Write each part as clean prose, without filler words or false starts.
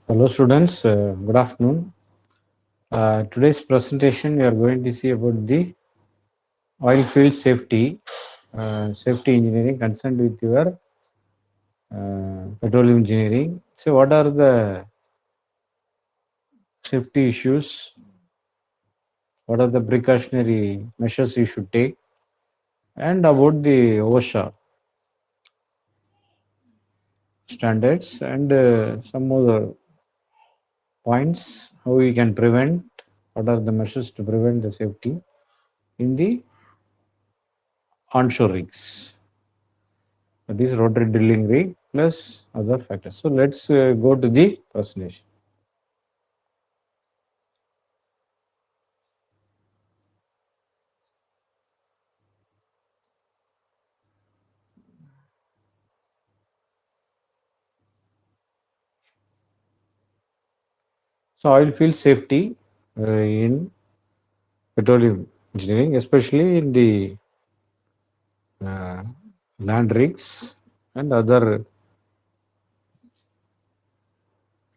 Hello students, good afternoon. Today's presentation we are going to see about the oil field safety, safety engineering concerned with your petroleum engineering. So what are the safety issues? What are the precautionary measures you should take? And about the OSHA standards and some other points, how we can prevent, what are the measures to prevent the safety in the onshore rigs. That is rotary drilling rig plus other factors. So let's go to the presentation. So oil field safety in petroleum engineering, especially in the uh, land rigs and other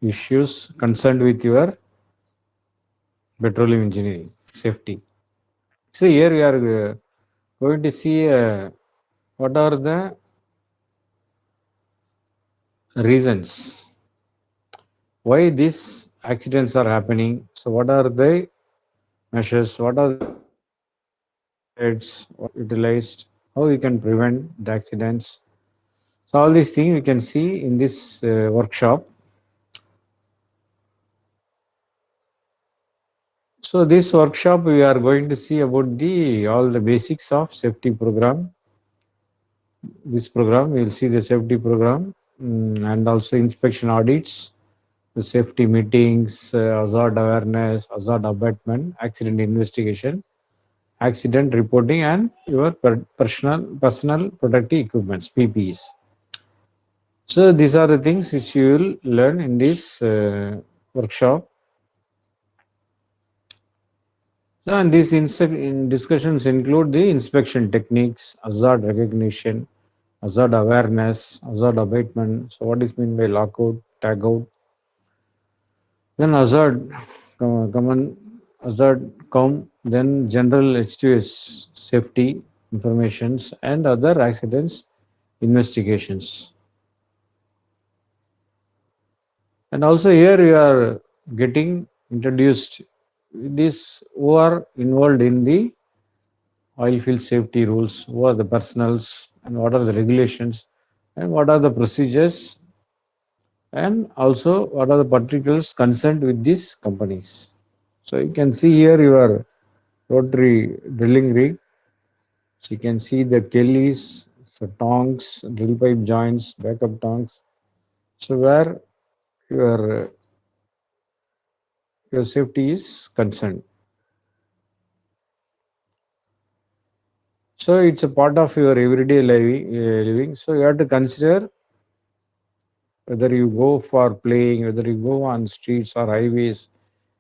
issues concerned with your petroleum engineering safety. So here we are going to see what are the reasons why these accidents are happening. So what are the measures? What are the methods utilized? How we can prevent the accidents? So all these things we can see in this workshop. So this workshop we are going to see about the all the basics of safety program. This program we will see the safety program and also inspection audits, the safety meetings, hazard awareness, hazard abatement, accident investigation, accident reporting, and your personal protective equipments (PPEs). So these are the things which you will learn in this workshop. And these discussions include the inspection techniques, hazard recognition, hazard awareness, hazard abatement. So what is meant by lockout, tagout? Then hazard, common hazard then general H2s safety informations and other accidents investigations. And also here you are getting introduced these who are involved in the oil field safety rules, who are the personals and what are the regulations and what are the procedures and also what are the particulars concerned with these companies. So you can see here your rotary drilling rig. So you can see the Kellys, so tongs, drill pipe joints, backup tongs. So where your your safety is concerned. So it's a part of your everyday living. So you have to consider whether you go for playing, whether you go on streets or highways,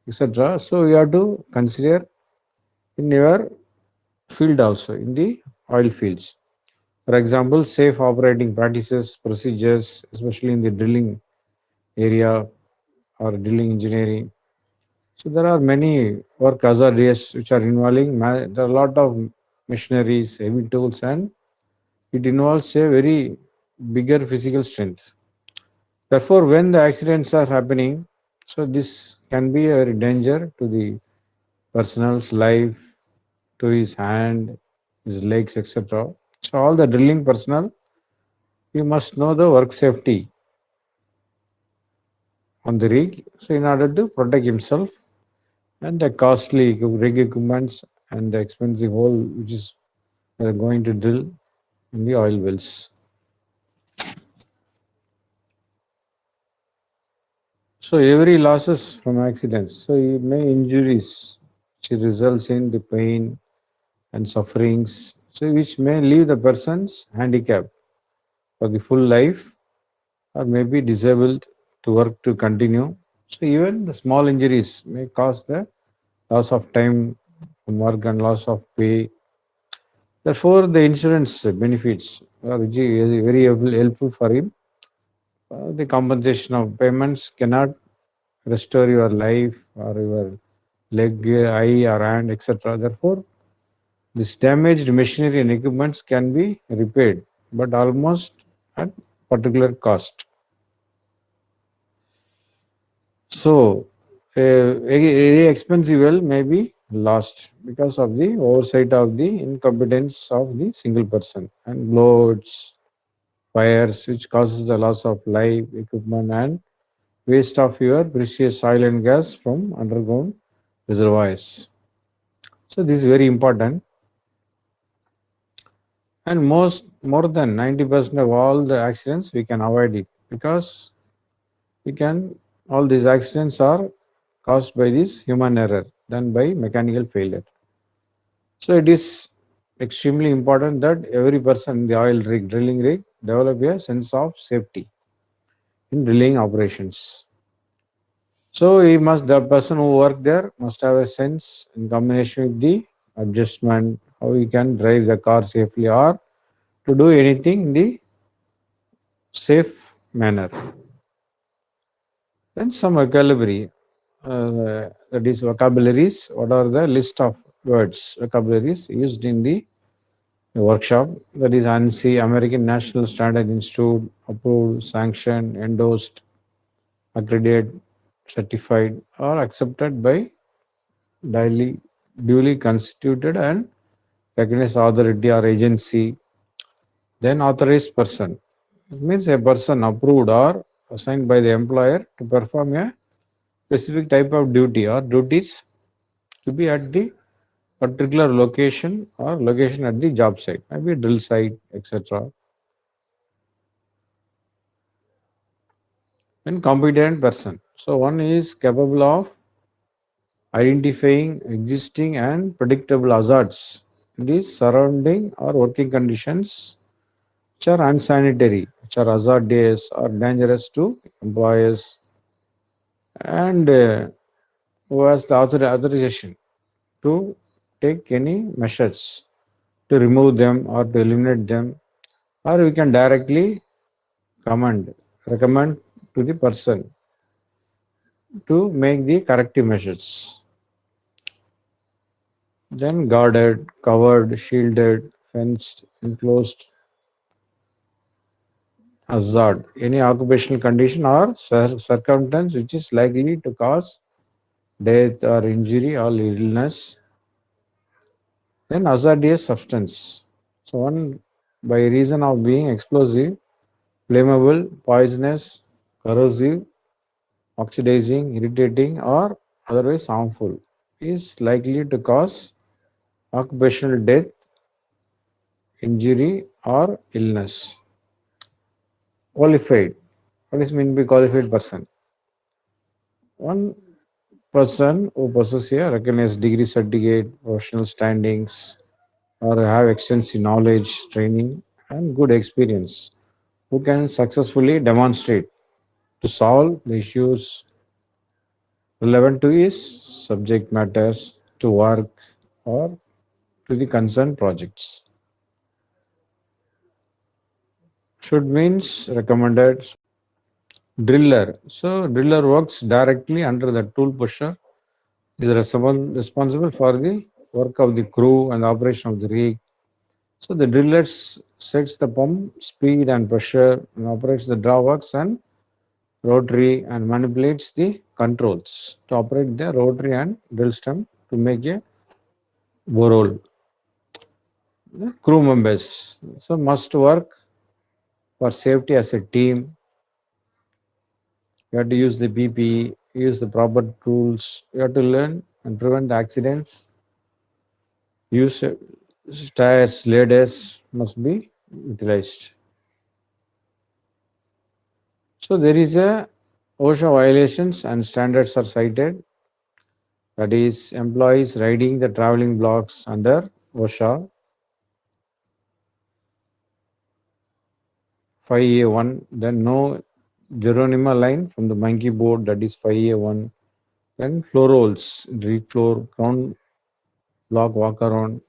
etc. So you have to consider in your field also, in the oil fields. For example, safe operating practices, procedures, especially in the drilling area or drilling engineering. So there are many work hazards which are involving, there are a lot of machineries, heavy tools, and it involves a very bigger physical strength. Therefore, when the accidents are happening, so this can be a very danger to the person's life, to his hand, his legs, etc. So all the drilling personnel, you must know the work safety on the rig. So in order to protect himself and the costly rig equipments and the expensive hole which is going to drill in the oil wells. So every losses from accidents. So it may injuries which results in the pain and sufferings. So which may leave the person's handicapped for the full life or may be disabled to work to continue. So even the small injuries may cause the loss of time from work and loss of pay. Therefore, the insurance benefits are very helpful for him. The compensation of payments cannot restore your life or your leg, eye, or hand, etc. Therefore, this damaged machinery and equipments can be repaired, but almost at particular cost. So, a very expensive well may be lost because of the oversight of the incompetence of the single person and blows, fires, which causes the loss of life, equipment, and waste of your precious oil and gas from underground reservoirs. So, this is very important, and more than 90% of all the accidents we can avoid it because we can all these accidents are caused by this human error than by mechanical failure. So it is extremely important that every person in the oil rig, drilling rig, develop a sense of safety in drilling operations. So the person who work there must have a sense in combination with the adjustment, how he can drive the car safely or to do anything in the safe manner. Then some vocabulary, that is vocabularies. What are the list of words, vocabularies used in the workshop? That is ANSI, American National Standard Institute, approved, sanctioned, endorsed, accredited, certified, or accepted by duly, duly constituted and recognized authority or agency. Then authorized person. It means a person approved or assigned by the employer to perform a specific type of duty or duties to be at the particular location or location at the job site, maybe drill site, etc. And competent person. So one is capable of identifying existing and predictable hazards in the surrounding or working conditions which are unsanitary, which are hazardous or dangerous to employers, and who has the authorization to take any measures to remove them or to eliminate them, or we can directly recommend to the person to make the corrective measures. Then guarded, covered, shielded, fenced, enclosed, hazard, any occupational condition or circumstance which is likely to cause death or injury or illness. Then hazardous substance. So one by reason of being explosive, flammable, poisonous, corrosive, oxidizing, irritating, or otherwise harmful is likely to cause occupational death, injury, or illness. Qualified. What is meant by qualified person? One person who possesses a recognized degree certificate, professional standings, or have extensive knowledge, training, and good experience, who can successfully demonstrate to solve the issues relevant to his subject matters, to work, or to the concerned projects. Should means recommended. Driller. So driller works directly under the tool pusher, is responsible for the work of the crew and operation of the rig. So the driller sets the pump speed and pressure and operates the drawworks and rotary and manipulates the controls to operate the rotary and drill stem to make a borehole. The crew members so must work for safety as a team. You have to use the PPE, use the proper tools. You have to learn and prevent accidents. Use tires, ladders must be utilized. So there is a OSHA violations and standards are cited. That is, employees riding the traveling blocks under OSHA 5A1. Then no Geronima line from the monkey board. That is 5A1. Then floor rolls, rig floor, ground block walk around.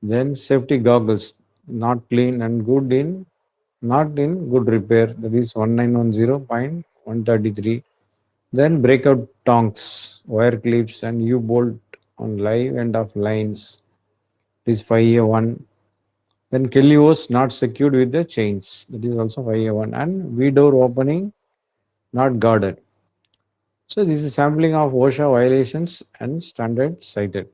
Then safety goggles, not clean and good in not in good repair. That is 1910.133. Then breakout tongs, wire clips, and U bolt on live end of lines. It is 5A1. Then Kelly was not secured with the chains. That is also 5A1. And V door opening not guarded. So this is sampling of OSHA violations and standards cited.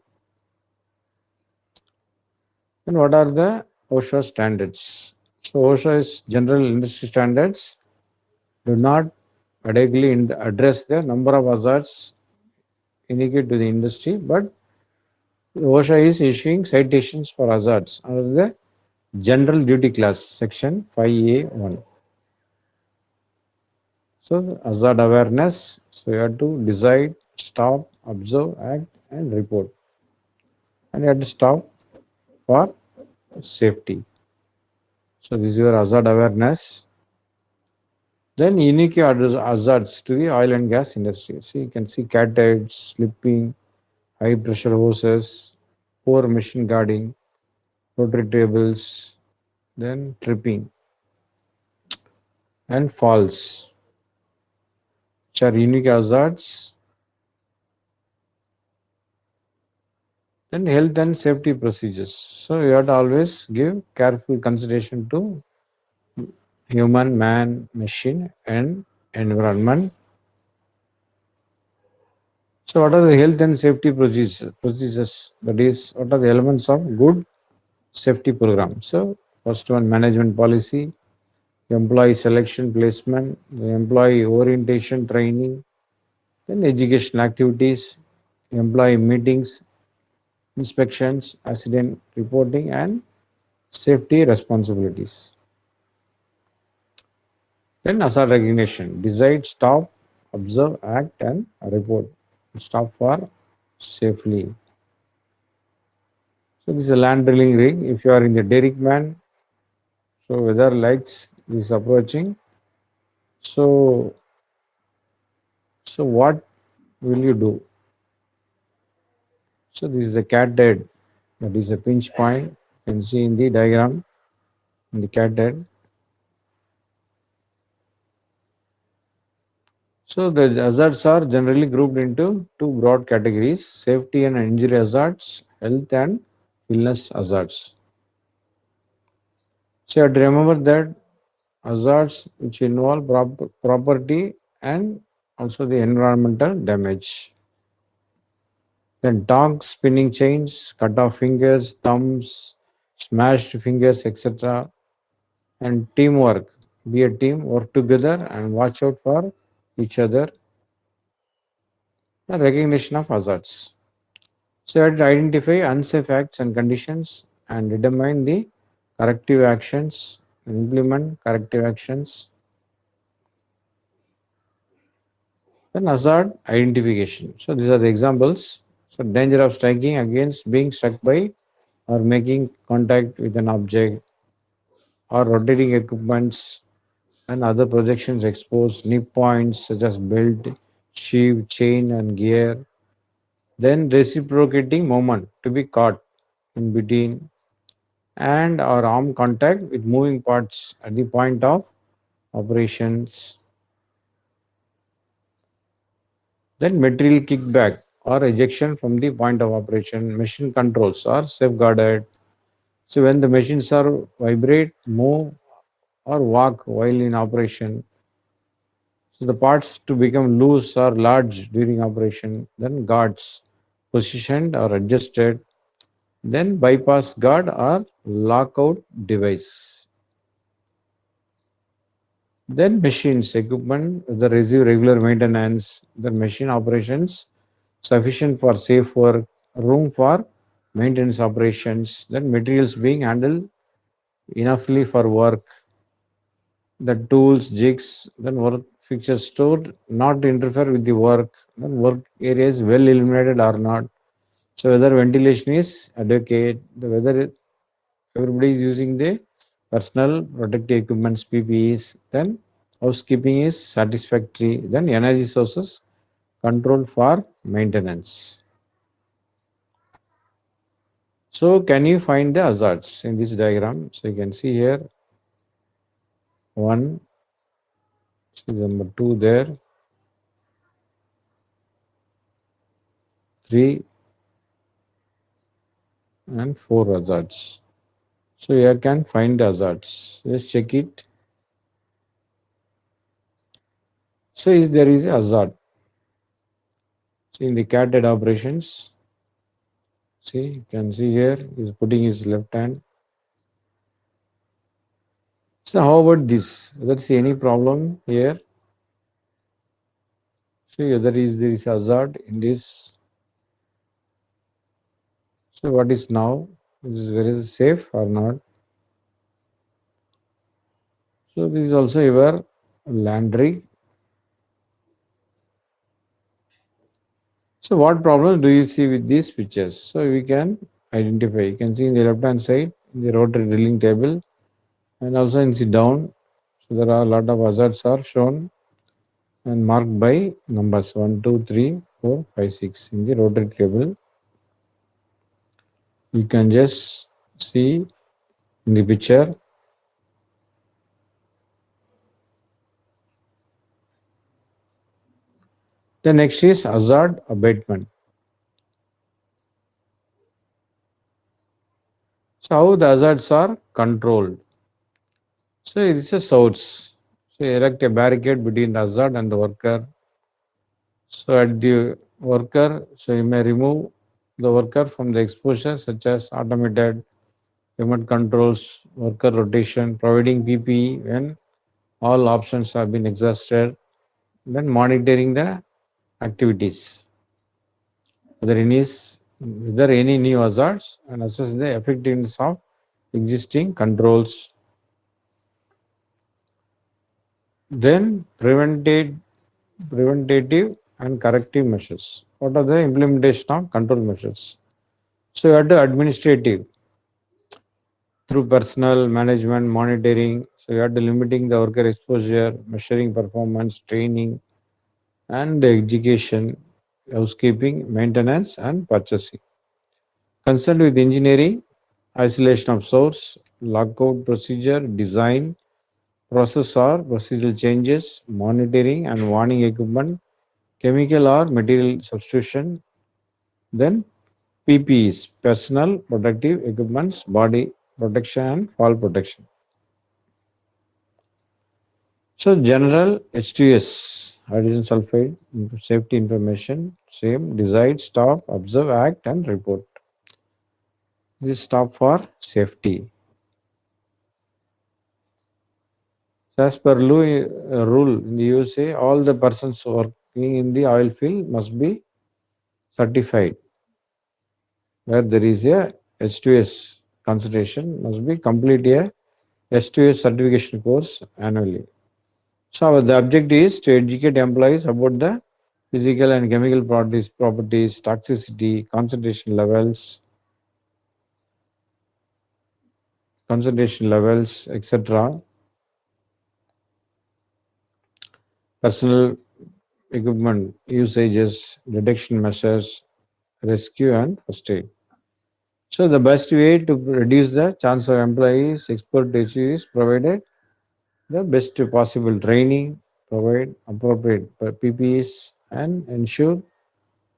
And what are the OSHA standards? So OSHA is general industry standards, do not adequately address the number of hazards unique to the industry, but OSHA is issuing citations for hazards under the general duty class, section 5A1. So the hazard awareness, so you have to decide, stop, observe, act, and report. And you have to stop for safety. So this is your hazard awareness. Then unique hazards to the oil and gas industry. See, you can see cat heads, slipping, high pressure hoses, poor machine guarding, rotary tables, then tripping and falls, which are unique hazards. Then health and safety procedures. So you have to always give careful consideration to human, man, machine, and environment. So what are the health and safety procedures? That is, what are the elements of good safety program? So first one, management policy, employee selection placement, the employee orientation training, then educational activities, employee meetings, inspections, accident reporting, and safety responsibilities. Then hazard recognition, decide, stop, observe, act, and report. Stop for safely. So this is a land drilling rig. If you are in the derrick man, so weather lights is approaching. So what will you do? So this is the cat head. That is a pinch point. You can see in the diagram in the cat head. So the hazards are generally grouped into two broad categories: safety and injury hazards, health and illness hazards. So you have to remember that hazards which involve property and also the environmental damage. Then tongs, spinning chains, cut off fingers, thumbs, smashed fingers, etc. And teamwork. Be a team, work together and watch out for each other. The recognition of hazards. So you have to identify unsafe acts and conditions and determine the corrective actions, implement corrective actions. Then hazard identification. So these are the examples. So danger of striking against being struck by or making contact with an object or rotating equipments and other projections exposed nip points such as belt, sheave, chain and gear. Then reciprocating moment to be caught in between and or arm contact with moving parts at the point of operations. Then material kickback or ejection from the point of operation. Machine controls are safeguarded. So when the machines are vibrate, move or walk while in operation, so the parts to become loose or large during operation, then guards positioned or adjusted, then bypass guard or lockout device. Then machines, equipment, the receive regular maintenance, the machine operations sufficient for safe work, room for maintenance operations, then materials being handled enoughly for work, the tools, jigs, then work fixtures stored not to interfere with the work, then work areas well illuminated or not. So whether ventilation is adequate, whether everybody is using the personal protective equipments PPEs, then housekeeping is satisfactory, then energy sources controlled for maintenance. So can you find the hazards in this diagram? So you can see here one, see number two there, 3 and 4 hazards. So you can find the hazards. Let's check it. So is there is a hazard. See in the cat head operations. See, you can see here he's putting his left hand. So how about this? Let's see any problem here. See whether there is hazard in this. So what is now? This is very safe or not? So this is also your laundry. So what problem do you see with these pictures? So we can identify. You can see in the left hand side the rotary drilling table and also in the down. So there are a lot of hazards are shown and marked by numbers 1, 2, 3, 4, 5, 6 in the rotary table. You can just see in the picture. The next is hazard abatement. So how the hazards are controlled. So it is a source. So erect a barricade between the hazard and the worker. So at the worker, so you may remove the worker from the exposure such as automated remote controls, worker rotation, providing PPE when all options have been exhausted, then monitoring the activities. Whether any new hazards and assess the effectiveness of existing controls. Then preventative and corrective measures. What are the implementation of control measures? So you have to administrative through personal management monitoring. So you have to limiting the worker exposure, measuring performance, training, and education, housekeeping, maintenance, and purchasing. Concerned with engineering, isolation of source, lockout procedure, design, process or procedural changes, monitoring and warning equipment, chemical or material substitution, then PPEs, personal protective equipments, body protection and fall protection. So general H2s, hydrogen sulfide, safety information, same, decide, stop, observe, act and report. This stop for safety. So as per rule in the USA, all the persons working in the oil field must be certified. Where there is a H2S consultation, must be complete a H2S certification course annually. So the objective is to educate employees about the physical and chemical properties, toxicity, etc., personal equipment usages, detection measures, rescue and first aid. So the best way to reduce the chance of employees expert issue is provided the best possible training, provide appropriate PPEs, and ensure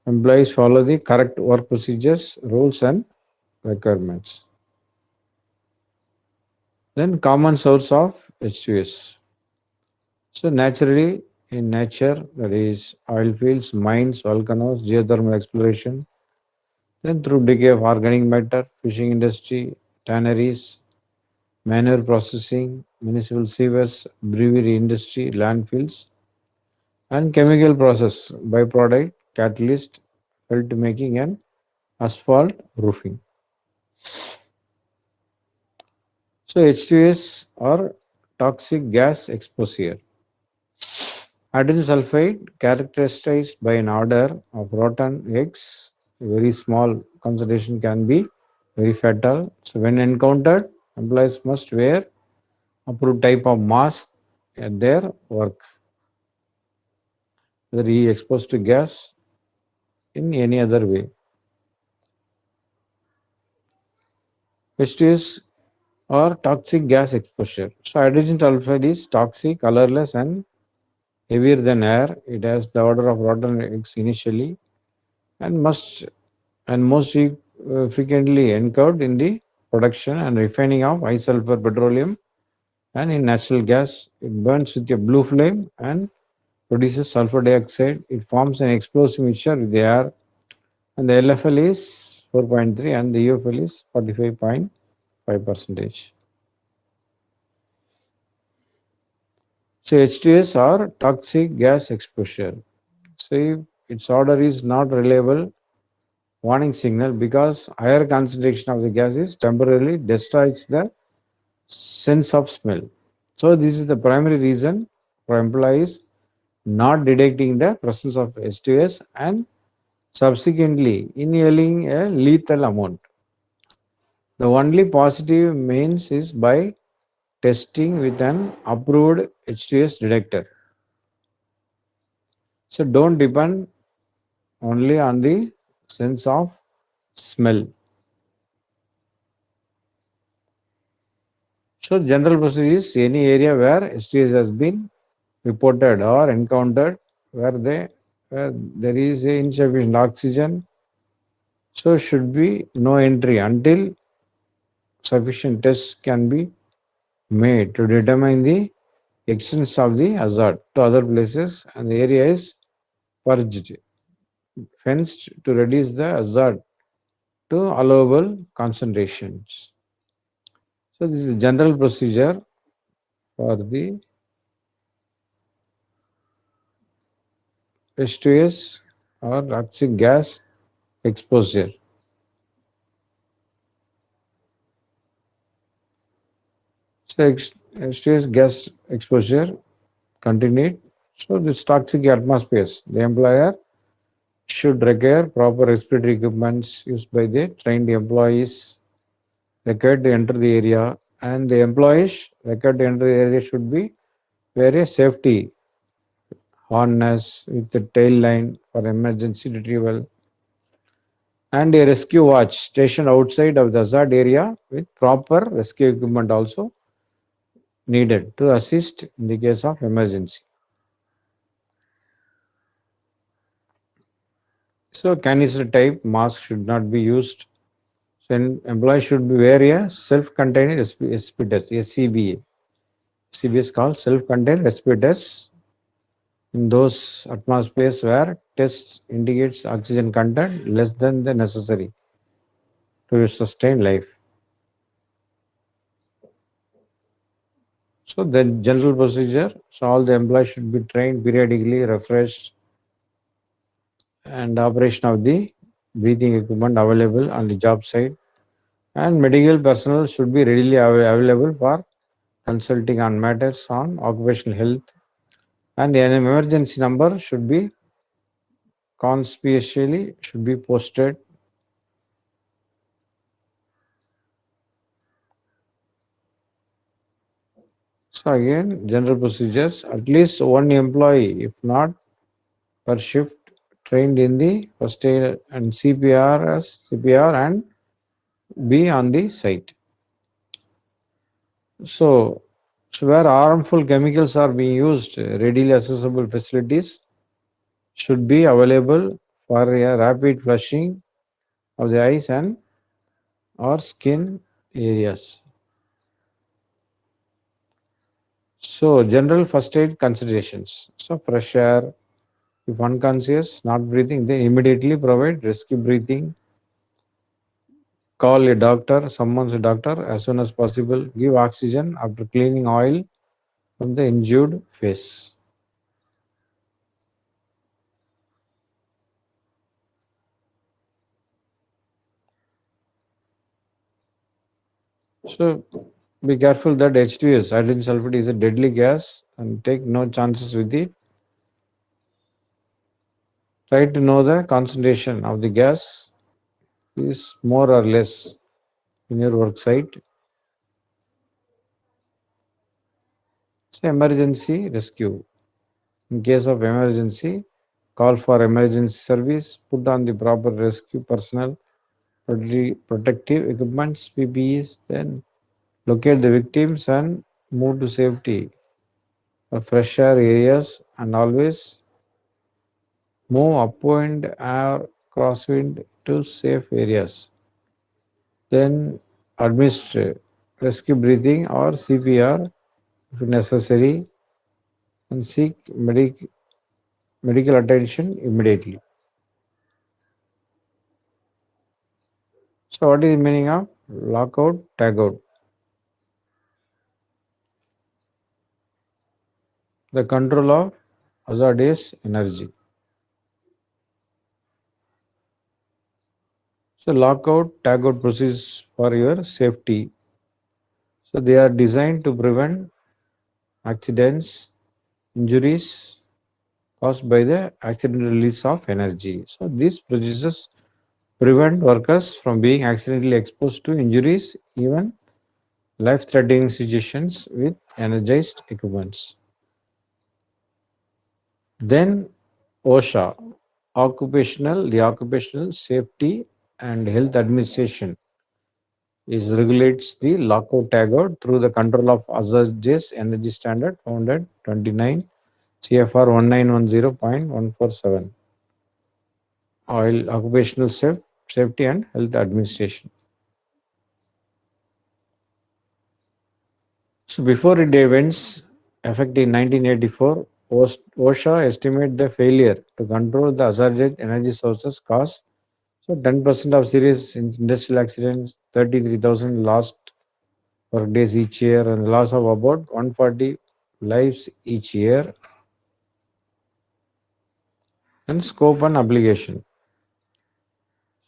employees follow the correct work procedures, rules, and requirements. Then common source of H2S. So naturally, in nature, that is oil fields, mines, volcanoes, geothermal exploration, then through decay of organic matter, fishing industry, tanneries, manure processing, municipal sewers, brewery industry, landfills, and chemical process, byproduct, catalyst, felt making, and asphalt roofing. So H2S or toxic gas exposure. Hydrogen sulfide characterized by an odor of rotten eggs, very small concentration can be very fatal. So when encountered, employees must wear approved type of mask at their work. Whether he exposed to gas in any other way. H2S or toxic gas exposure. So hydrogen sulfide is toxic, colorless, and heavier than air. It has the odor of rotten eggs initially, and frequently encountered in the production and refining of high sulfur petroleum and in natural gas. It burns with a blue flame and produces sulfur dioxide. It forms an explosive mixture with the air, and the LFL is 4.3 and the UFL is 45.5 percentage. So H2S or toxic gas exposure. So if its order is not reliable warning signal because higher concentration of the gas is temporarily destroys the sense of smell. So this is the primary reason for employees not detecting the presence of H2S and subsequently inhaling a lethal amount. The only positive means is by testing with an approved H2S detector. So don't depend only on the sense of smell. So general procedure is any area where H2S has been reported or encountered where there is a insufficient oxygen, so should be no entry until sufficient tests can be made to determine the extent of the hazard to other places, and the area is purged, fenced to reduce the hazard to allowable concentrations. So this is general procedure for the H2S or toxic gas exposure. So H2S gas exposure continued. So this toxic atmospheres, the employer should require proper respiratory equipments used by the trained employees required to enter the area, and the employees required to enter the area should be wear a safety harness with the tail line for emergency retrieval and a rescue watch stationed outside of the hazard area with proper rescue equipment also needed to assist in the case of emergency. So canister type mask should not be used. So employees should be wear a self-contained SP test, SCBA. SCBA is called self-contained respirators in those atmospheres where tests indicates oxygen content less than the necessary to sustain life. So the general procedure, so all the employees should be trained periodically, refreshed, and operation of the breathing equipment available on the job site, and medical personnel should be readily available for consulting on matters on occupational health, and an emergency number should be conspicuously should be posted. So again, general procedures, at least one employee, if not per shift, trained in the first aid and CPR and be on the site. So, so where harmful chemicals are being used, readily accessible facilities should be available for a rapid flushing of the eyes and or skin areas. So general first aid considerations. So fresh air, if unconscious, not breathing, then immediately provide rescue breathing. Call a doctor, someone's a doctor as soon as possible. Give oxygen after cleaning oil from the injured face. So be careful that H2S, hydrogen-sulfide, is a deadly gas and take no chances with it. Try to know the concentration of the gas is more or less in your work site. Say emergency rescue. In case of emergency, call for emergency service, put on the proper rescue personnel, protective equipments, PPEs, then locate the victims and move to safety or fresh air areas, and always move upwind or crosswind to safe areas. Then administer rescue breathing or CPR if necessary, and seek medical attention immediately. So, what is the meaning of lockout, tagout? The control of hazardous energy. So, lockout, tagout procedures for your safety. So, they are designed to prevent accidents, injuries caused by the accidental release of energy. So, these procedures prevent workers from being accidentally exposed to injuries, even life threatening situations with energized equipments. Then OSHA, the Occupational Safety and Health Administration, is regulates the lockout tagout through the control of hazardous energy standard found at 29 CFR 1910.147. Oil Occupational Safety and Health Administration. So before it events effective in 1984, OSHA estimate the failure to control the hazardous energy sources cause 10% of serious industrial accidents, 33,000 lost work days each year, and loss of about 140 lives each year. And scope and application.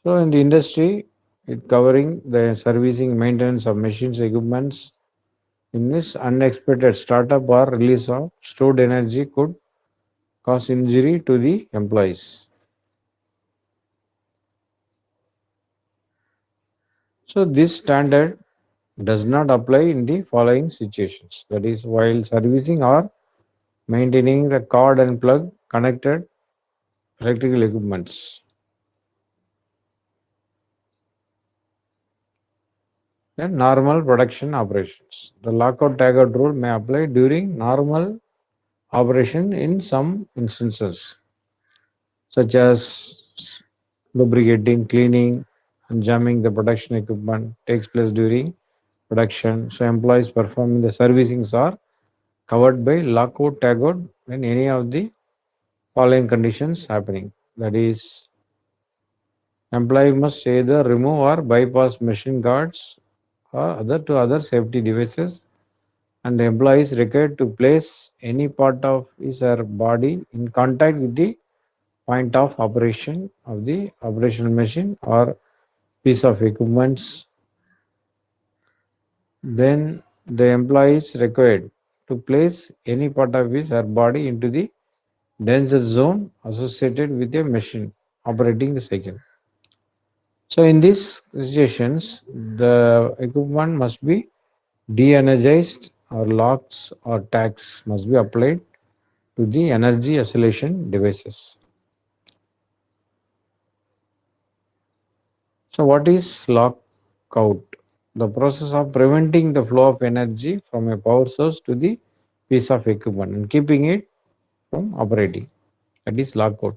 So in the industry, it covering the servicing, maintenance of machines, equipments. In this unexpected startup or release of stored energy could cause injury to the employees. So this standard does not apply in the following situations. That is, while servicing or maintaining the cord and plug connected electrical equipments. Then normal production operations. The lockout tagout rule may apply during normal operation in some instances, such as lubricating, cleaning, and jamming the production equipment takes place during production. So employees performing the servicings are covered by lockout tagout when any of the following conditions happening. That is, employee must either remove or bypass machine guards or other safety devices, and the employee is required to place any part of his or her body in contact with the point of operation of the operational machine or piece of equipment. Then the employee is required to place any part of his or her body into the danger zone associated with a machine operating the cycle. So in these situations, the equipment must be de-energized or locks or tags must be applied to the energy isolation devices. So what is lockout? The process of preventing the flow of energy from a power source to the piece of equipment and keeping it from operating. That is lockout.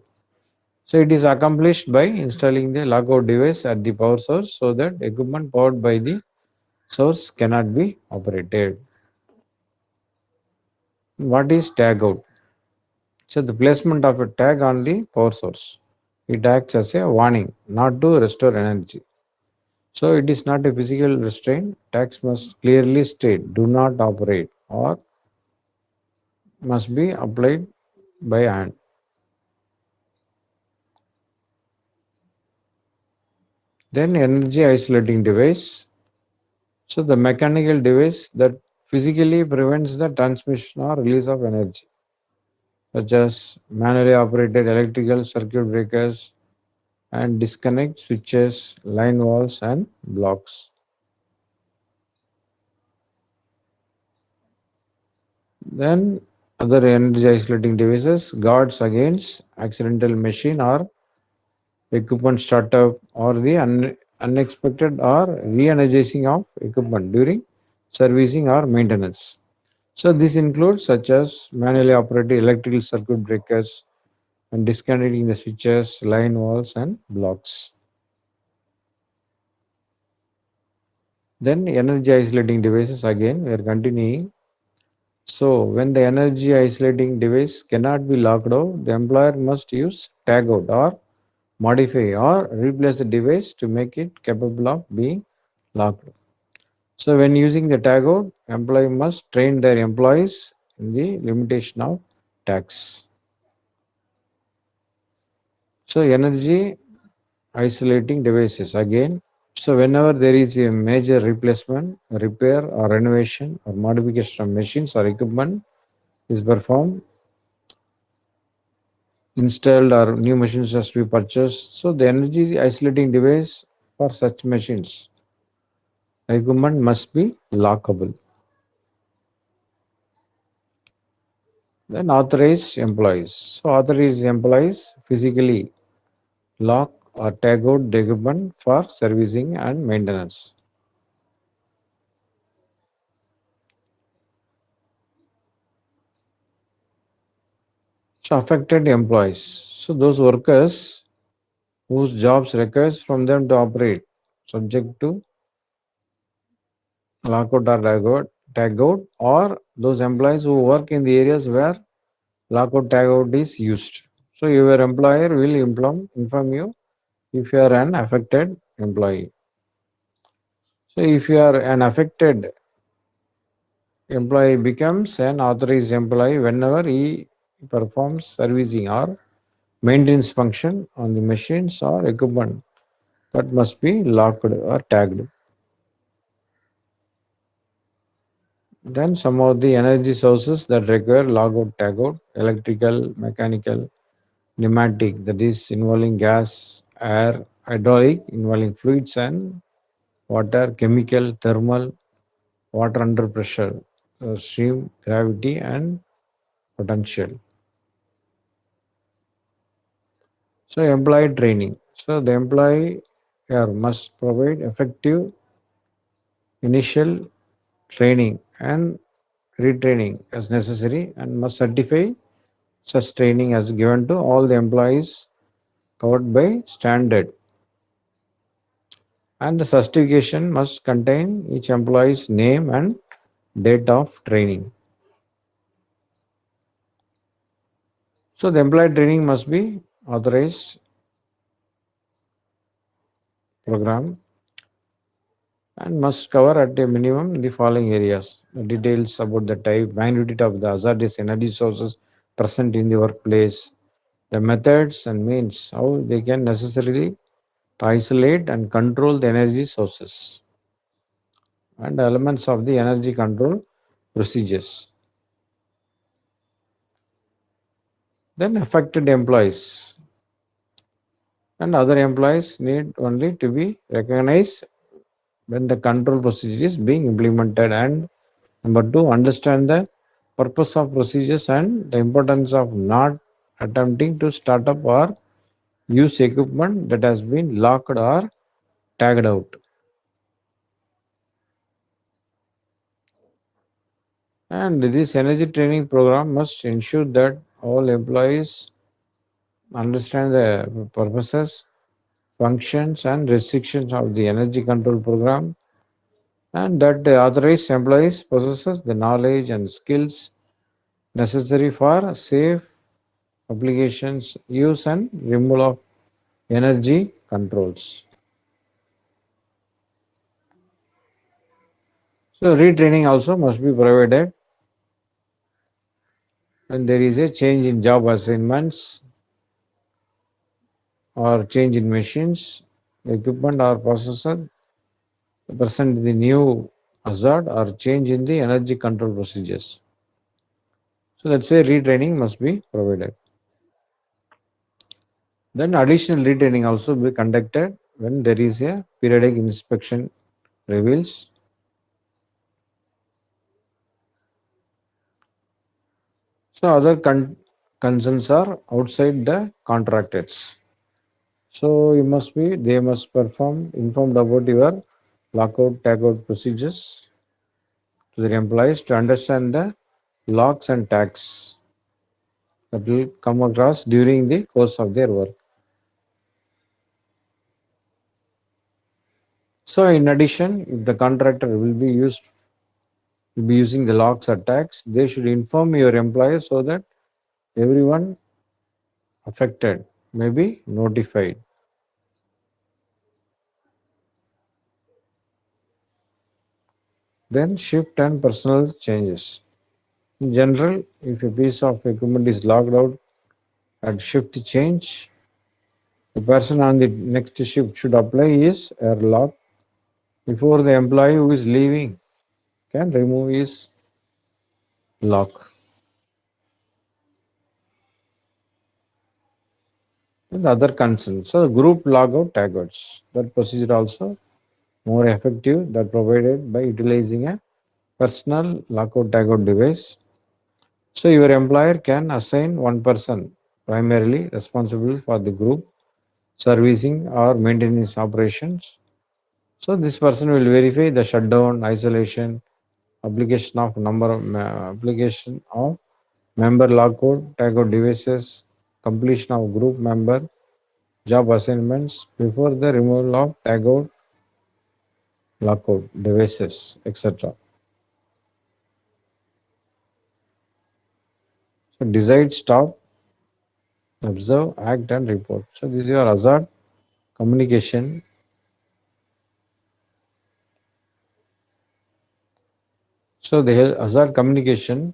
So it is accomplished by installing the lockout device at the power source so that equipment powered by the source cannot be operated. What is tag out? So the placement of a tag on the power source. It acts as a warning not to restore energy. So it is not a physical restraint. Tags must clearly state do not operate or must be applied by hand. Then energy isolating device. So the mechanical device that physically prevents the transmission or release of energy, such as manually operated electrical circuit breakers and disconnect switches, line walls, and blocks. Then other energy isolating devices guards against accidental machine or equipment startup or the unexpected or re-energizing of equipment during servicing or maintenance. So this includes such as manually operated electrical circuit breakers, and disconnecting the switches, line walls, and blocks. Then energy isolating devices again, we are continuing. So when the energy isolating device cannot be locked out, the employer must use tag out or modify or replace the device to make it capable of being locked. So when using the tag out, employee must train their employees in the limitation of tags. So energy isolating devices again. So whenever there is a major replacement, repair or renovation or modification of machines or equipment is performed, installed or new machines has to be purchased. So the energy isolating device for such machines, equipment must be lockable. Then authorized employees. So authorized employees physically lock or tag out the equipment for servicing and maintenance. So affected employees. So those workers whose jobs requires from them to operate subject to lockout or tag out, or those employees who work in the areas where lockout tag out is used. So your employer will inform you if you are an affected employee. So if you are an affected employee becomes an authorized employee whenever he performs servicing or maintenance function on the machines or equipment that must be locked or tagged. Then some of the energy sources that require logout, tagout, electrical, mechanical, pneumatic, that is involving gas, air, hydraulic, involving fluids and water, chemical, thermal, water under pressure, stream, gravity, and potential. So employee training. So the employer must provide effective initial training and retraining as necessary and must certify such training as given to all the employees covered by standard, and the certification must contain each employee's name and date of training. So the employee training must be authorized program and must cover at a minimum the following areas: the details about the type, magnitude of the hazardous energy sources present in the workplace, the methods and means how they can necessarily isolate and control the energy sources, and elements of the energy control procedures. Then affected employees and other employees need only to be recognized when the control procedure is being implemented, and number two, understand the purpose of procedures and the importance of not attempting to start up or use equipment that has been locked or tagged out. And this energy training program must ensure that all employees understand the purposes, functions, and restrictions of the energy control program, and that the authorized employees possesses the knowledge and skills necessary for safe applications, use, and removal of energy controls. So retraining also must be provided when there is a change in job assignments or change in machines, equipment or processor, present the new hazard or change in the energy control procedures. So that's why retraining must be provided. Then additional retraining also be conducted when there is a periodic inspection reveals. So other concerns are outside the contractors. So they must perform informed about your lockout tagout procedures to their employees to understand the locks and tags. that will come across during the course of their work. So in addition, if the contractor will be using the logs or tags, they should inform your employer so that everyone affected may be notified. Then shift and personal changes. In general, if a piece of equipment is logged out at shift change, the person on the next shift should apply his air log before the employee who is leaving can remove his lock. And other concerns. So group logout tagouts. That procedure also more effective that provided by utilizing a personal lockout tagout device. So your employer can assign one person primarily responsible for the group servicing or maintenance operations. So this person will verify the shutdown, isolation, application of member lockout, tagout devices, completion of group member job assignments before the removal of tagout, lockout devices, etc. So decide, stop, observe, act, and report. So this is your hazard communication. So the hazard communication.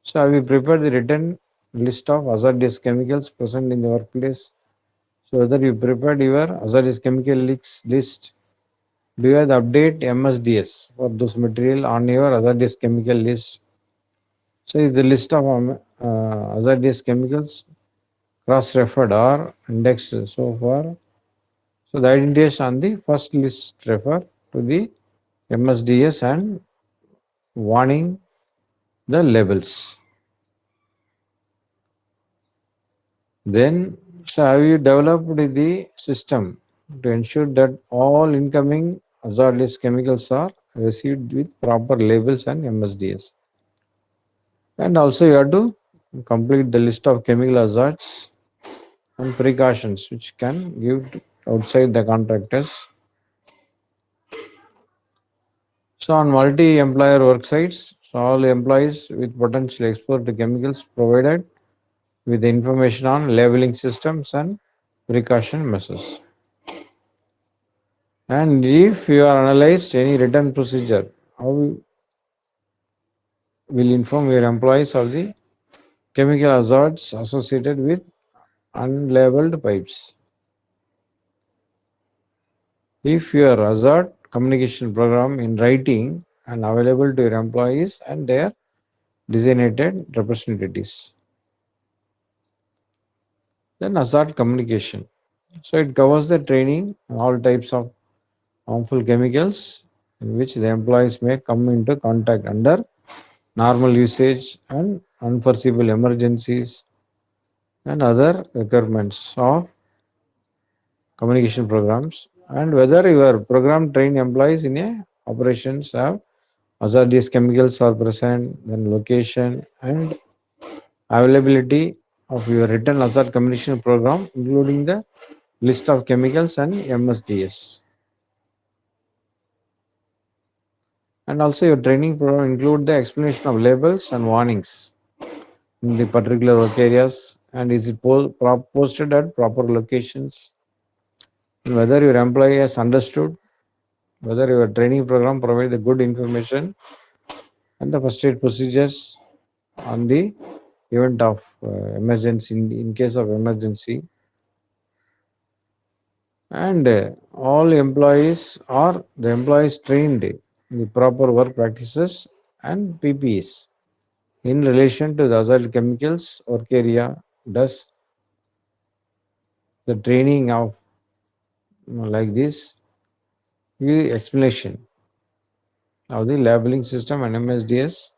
So have you prepared the written list of hazardous chemicals present in the workplace? So whether you prepared your hazardous chemical list, do you have the update MSDS for those material on your hazardous chemical list? So is the list of hazardous chemicals cross-referred or indexed so far? So the identifiers on the first list refer to the MSDS and warning the labels. Then, so have you developed the system to ensure that all incoming hazardous chemicals are received with proper labels and MSDS? And also you have to complete the list of chemical hazards and precautions which can give outside the contractors. So on multi-employer work sites, so all employees with potential exposure to chemicals provided with the information on labeling systems and precaution measures. And if you are analyzed any written procedure, how will inform your employees of the chemical hazards associated with unlabeled pipes. If your hazard communication program in writing and available to your employees and their designated representatives. Then hazard communication. So it covers the training on all types of harmful chemicals in which the employees may come into contact under normal usage and unforeseeable emergencies and other requirements of communication programs, and whether your program trained employees in a operations have hazardous chemicals are present, then location and availability of your written hazard communication program including the list of chemicals and MSDS. And also your training program include the explanation of labels and warnings in the particular work areas, and is it posted at proper locations, and whether your employee has understood, whether your training program provides the good information and the first aid procedures on the event of emergency in case of emergency, and all employees are the employees trained in the proper work practices and Ppes in relation to the hazard chemicals work area. Does the training of like this the explanation of the labeling system and MSDS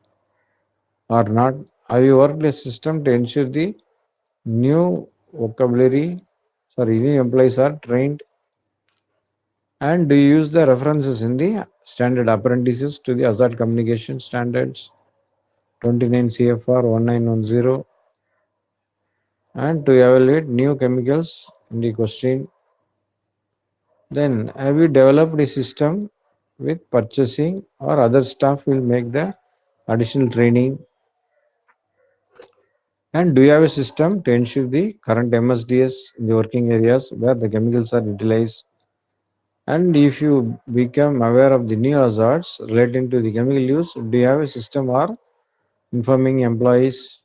or not? Have you worked a system to ensure the new vocabulary, sorry, new employees are trained, and do you use the references in the standard apprentices to the hazard communication standards 29 CFR 1910 and to evaluate new chemicals in the question. Then, have you developed a system with purchasing or other staff will make the additional training? And do you have a system to ensure the current MSDS in the working areas where the chemicals are utilized? And if you become aware of the new hazards relating to the chemical use, do you have a system or informing employees?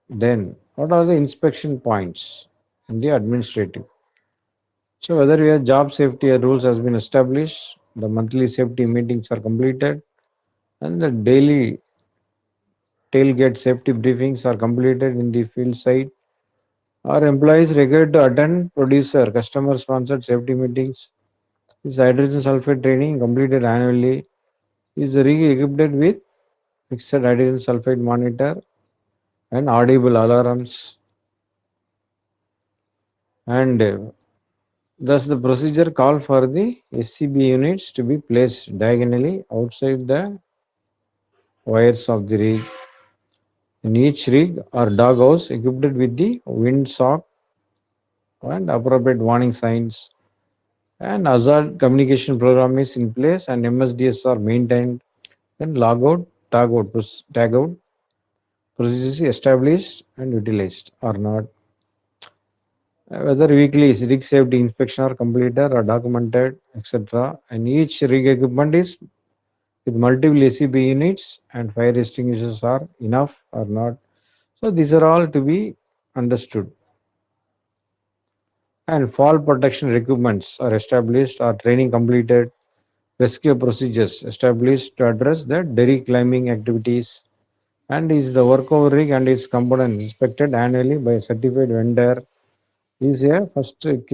Then, what are the inspection points in the administrative? So, whether your job safety rules has been established, the monthly safety meetings are completed, and the daily tailgate safety briefings are completed in the field site. Our employees required to attend producer customer sponsored safety meetings. Is hydrogen sulfide training completed annually? Is the rig equipped with fixed hydrogen sulfide monitor and audible alarms? And thus the procedure call for the SCB units to be placed diagonally outside the wires of the rig. In each rig or doghouse equipped with the windsock and appropriate warning signs. And hazard communication program is in place and MSDS are maintained. Then logout, tagout procedures established and utilized or not. Whether weekly rig safety inspection are completed or documented, etc. And each rig equipment is with multiple ACB units and fire extinguishers are enough or not. So these are all to be understood. And fall protection requirements are established or training completed. Rescue procedures established to address the dairy climbing activities. And is the workover rig and its component inspected annually by a certified vendor? Is a first aid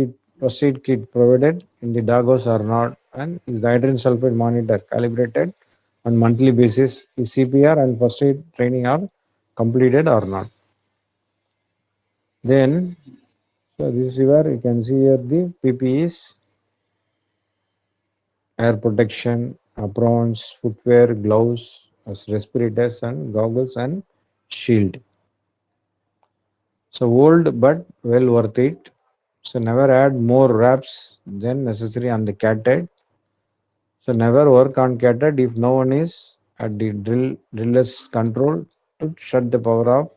kit provided in the doghouse or not? And is the hydrogen sulfide monitor calibrated on monthly basis? Is CPR and first aid training are completed or not? Then, so this is where you can see here the PPEs, air protection, aprons, footwear, gloves, as respirators and goggles and shield. So old but well worth it. So never add more wraps than necessary on the cat head. So never work on cat head if no one is at the driller's control to shut the power off.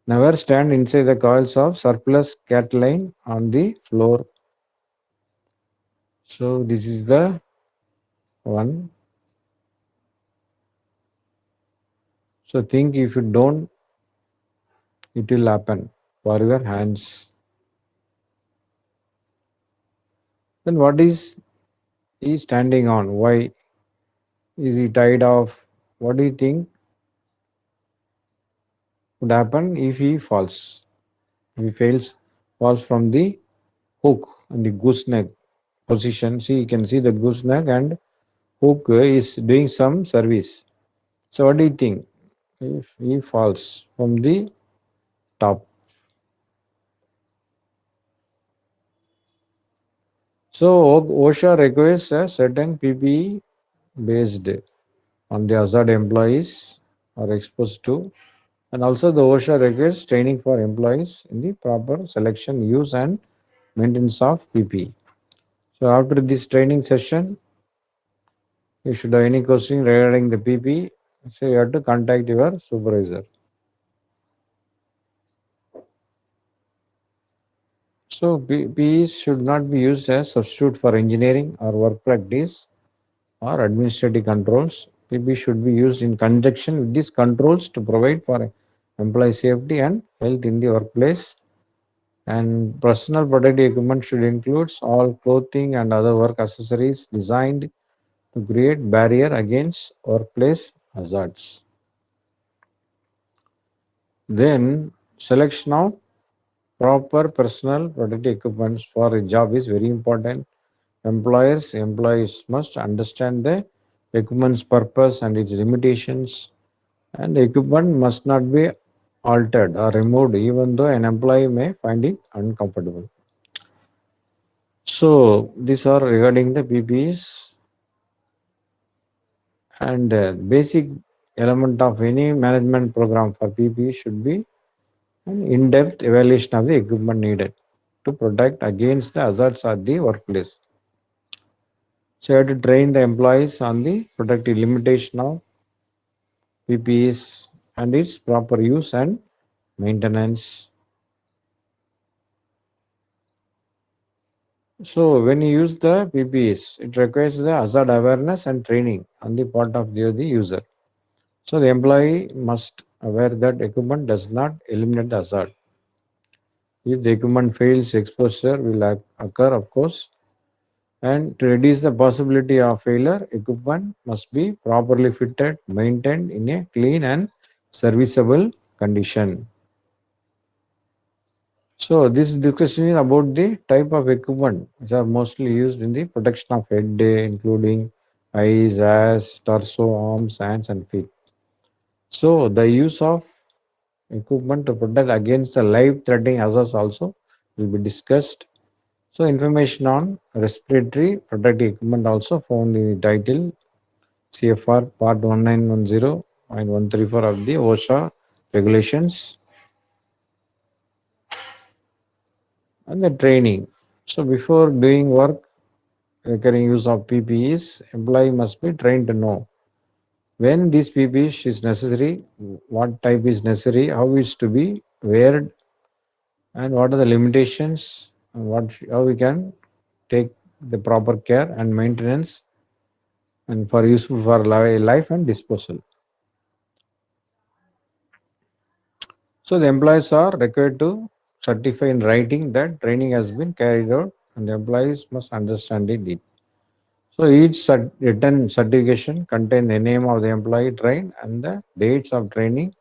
Never stand inside the coils of surplus cat line on the floor. So this is the one. So think if you don't, it will happen for your hands. Then what is he standing on? Why is he tied off? What do you think would happen if he falls? If he fails, falls from the hook and the gooseneck position. See, you can see the gooseneck and hook is doing some service. So, what do you think if he falls from the top? So, OSHA requires a certain PPE based on the hazard employees are exposed to, and also the OSHA requires training for employees in the proper selection, use, and maintenance of PPE. So, after this training session, you should have any question regarding the PP, so you have to contact your supervisor. So PPEs should not be used as substitute for engineering or work practice or administrative controls. PP should be used in conjunction with these controls to provide for employee safety and health in the workplace. And personal protective equipment should include all clothing and other work accessories designed to create barrier against workplace hazards. Then selection of proper personal protective equipment for a job is very important. Employees must understand the equipment's purpose and its limitations, and the equipment must not be altered or removed even though an employee may find it uncomfortable. So these are regarding the PPEs and basic element of any management program for PPE should be an in-depth evaluation of the equipment needed to protect against the hazards at the workplace. So you have to train the employees on the protective limitation of PPEs and its proper use and maintenance. So when you use the PPEs, it requires the hazard awareness and training on the part of the user. So the employee must aware that equipment does not eliminate the hazard. If the equipment fails, exposure will occur, of course. And to reduce the possibility of failure, equipment must be properly fitted, maintained in a clean and serviceable condition. So this discussion is about the type of equipment which are mostly used in the protection of head, including eyes, eyes, torso, arms, hands, and feet. So the use of equipment to protect against the life-threatening hazards also will be discussed. So information on respiratory protective equipment also found in the title CFR Part 1910.134 of the OSHA regulations and the training. So before doing work, recurring use of PPEs, employee must be trained to know when this PPE is necessary, what type is necessary, how is to be wear, and what are the limitations, and how we can take the proper care and maintenance and for useful for life and disposal. So the employees are required to certify in writing that training has been carried out, and the employees must understand it. So each written certification contain the name of the employee trained and the dates of training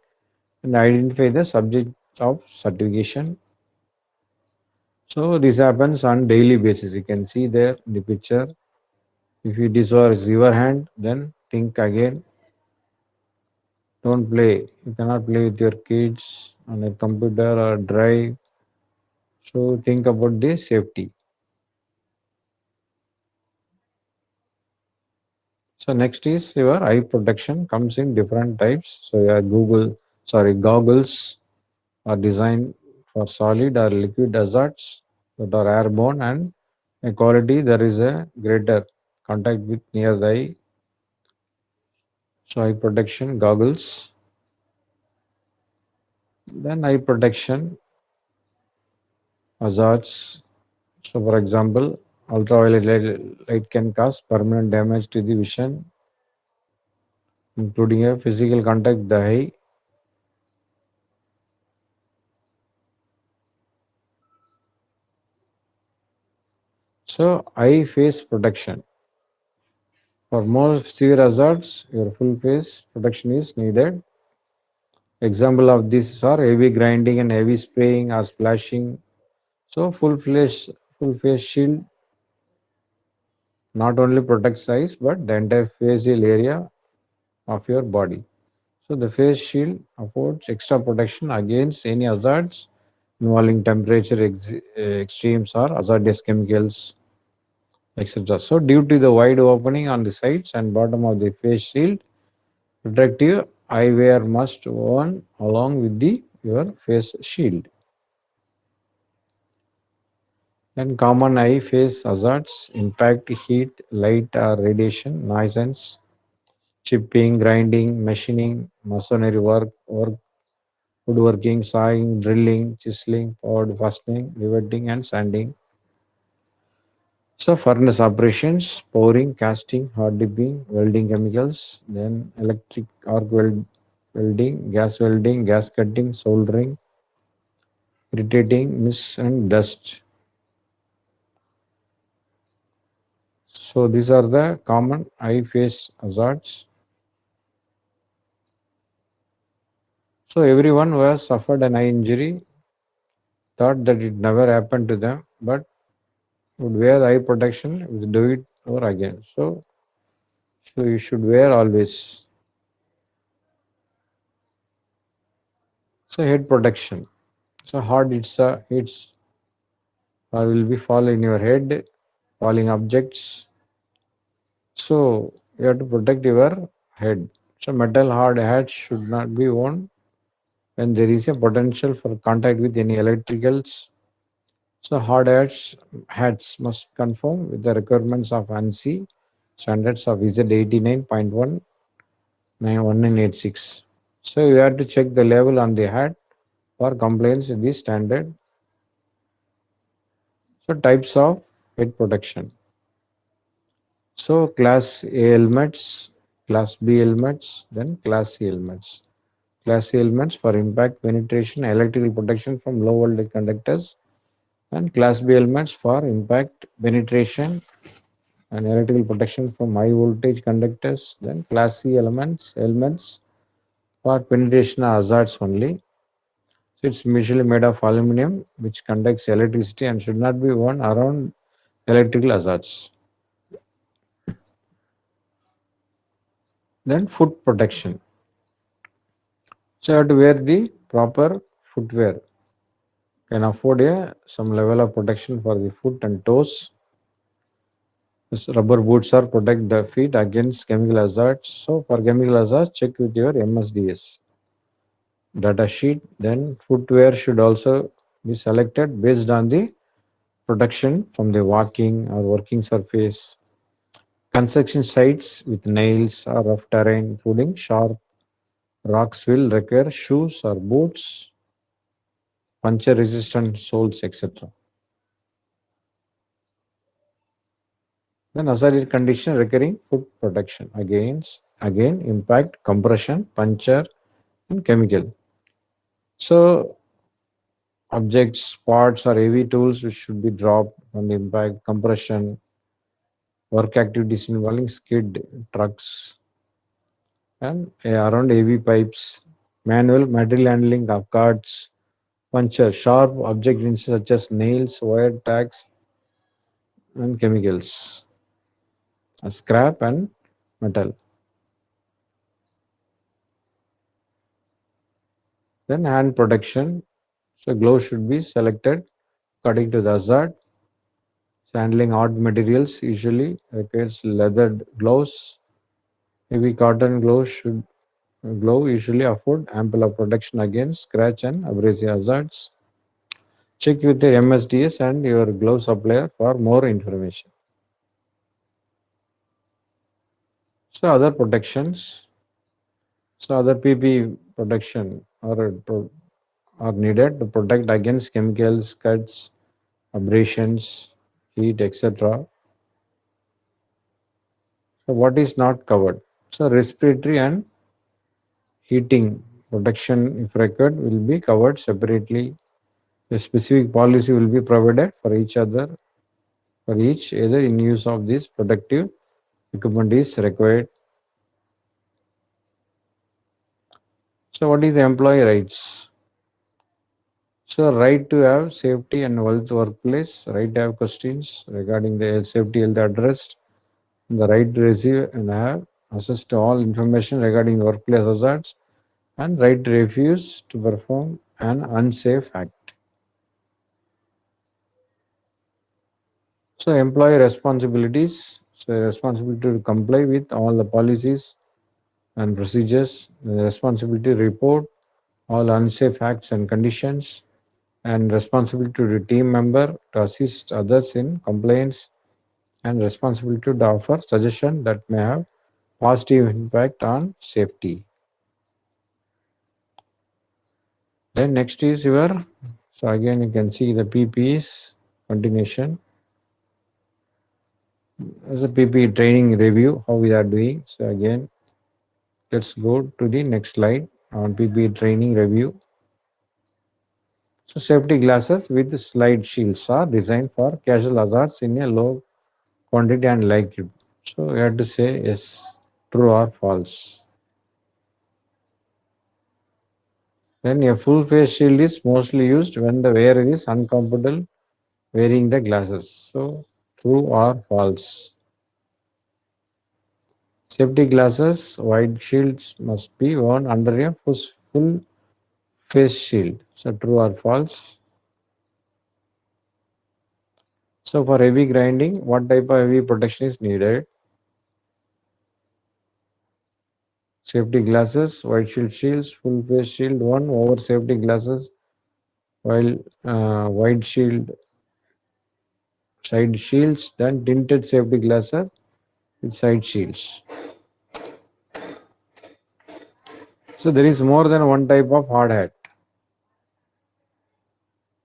and identify the subject of certification. So this happens on daily basis. You can see there in the picture. If it is your hand, then think again. Don't play. You cannot play with your kids on a computer or drive. So think about the safety. So next is your eye protection comes in different types. So your goggles are designed for solid or liquid hazards that are airborne and a quality there is a greater contact with near the eye. So eye protection goggles. Then eye protection hazards. So for example, ultraviolet light can cause permanent damage to the vision, including a physical contact with the eye. So eye face protection. For more severe hazards, your full face protection is needed. Example of this are heavy grinding and heavy spraying or splashing. So full face shield not only protects eyes but the entire facial area of your body. So the face shield affords extra protection against any hazards involving temperature extremes or hazardous chemicals, etc. So due to the wide opening on the sides and bottom of the face shield, protective eyewear must worn along with the your face shield. And common eye face hazards impact heat, light or radiation, nuisance, chipping, grinding, machining, masonry work, woodworking, sawing, drilling, chiseling, powder fastening, riveting and sanding. So furnace operations, pouring, casting, hot dipping, welding chemicals, then electric arc welding, gas cutting, soldering, irritating, mist and dust. So these are the common eye face hazards. So everyone who has suffered an eye injury thought that it never happened to them, but would wear eye protection, would do it over again. So you should wear always. So head protection. So hard hits will be fall in your head, falling objects. So you have to protect your head. So metal hard hats should not be worn when there is a potential for contact with any electricals. So hats must conform with the requirements of ANSI standards of Z89.1 So you have to check the label on the hat for compliance with the standard. So types of head protection. So class A helmets, class B helmets, then class C helmets. Class C helmets for impact penetration, electrical protection from low voltage conductors, and class B helmets for impact penetration and electrical protection from high voltage conductors. Then class C helmets for penetration hazards only. So it's usually made of aluminum, which conducts electricity and should not be worn around electrical hazards. Then foot protection. So you have to wear the proper footwear. Can afford some level of protection for the foot and toes. This rubber boots are protect the feet against chemical hazards. So for chemical hazards, check with your MSDS data sheet. Then footwear should also be selected based on the protection from the walking or working surface. Construction sites with nails or rough terrain, including sharp rocks, will require shoes or boots, puncture resistant soles, etc. Then hazardous condition requiring foot protection again impact, compression, puncture, and chemical. So objects, parts, or heavy tools which should be dropped on the impact, compression, work activities involving skid, trucks, and around heavy pipes, manual material handling of carts, puncture, sharp objects such as nails, wire tags, and chemicals, scrap and metal. Then hand protection. So gloves should be selected according to the hazard. So handling hard materials usually requires leather gloves. Heavy cotton glove usually afford ample of protection against scratch and abrasive hazards. Check with the MSDS and your glove supplier for more information. So other protections. So other PP protection are needed to protect against chemicals, cuts, abrasions, heat, etc. So what is not covered? So respiratory and heating protection, if required, will be covered separately. A specific policy will be provided for each either in use of this protective equipment is required. So what is the employee rights? So right to have safety and health workplace, right to have questions regarding the safety health addressed, the right to receive and have access to all information regarding the workplace hazards, and right to refuse to perform an unsafe act. So employee responsibilities. So responsibility to comply with all the policies and procedures, the responsibility to report all unsafe acts and conditions, and responsibility to the team member to assist others in compliance, and responsibility to offer suggestion that may have positive impact on safety. Then next is your, so again you can see the PPEs continuation. As a PPE training review, how we are doing. So again, let's go to the next slide on PPE training review. So safety glasses with slide shields are designed for casual hazards in a low quantity and liquid. So you have to say yes, true or false. Then a full face shield is mostly used when the wearer is uncomfortable wearing the glasses. So true or false. Safety glasses, wide shields must be worn under a full face shield. So true or false. So for heavy grinding, what type of heavy protection is needed? Safety glasses, white shields, full face shield one over safety glasses, while wide shield side shields, then tinted safety glasses with side shields. So there is more than one type of hard hat.